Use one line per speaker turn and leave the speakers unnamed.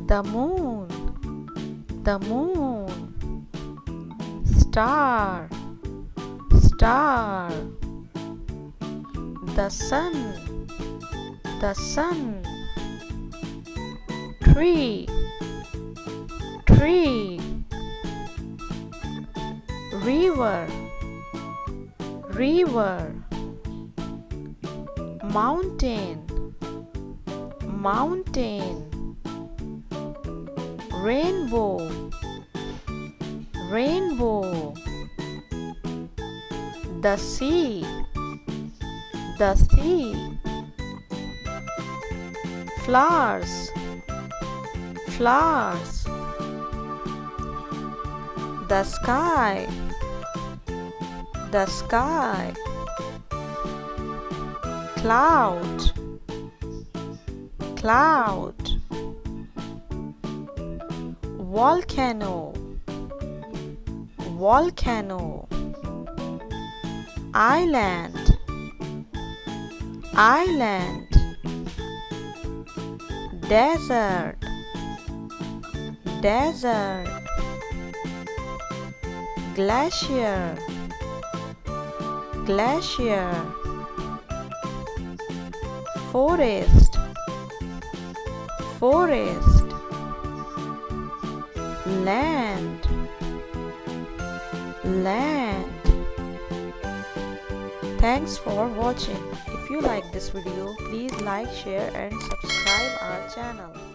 The moon, the moon. Star, star. The sun, the sun. Tree, tree. River, river. Mountain, mountain. Rainbow, rainbow. The sea, the sea. Flowers, flowers. The sky, the sky. Cloud, cloud. Volcano, volcano. Island, island. Desert, desert. Glacier, glacier. Forest, forest. Land, land. Thanks for watching. If you like this video, please like, share and subscribe our channel.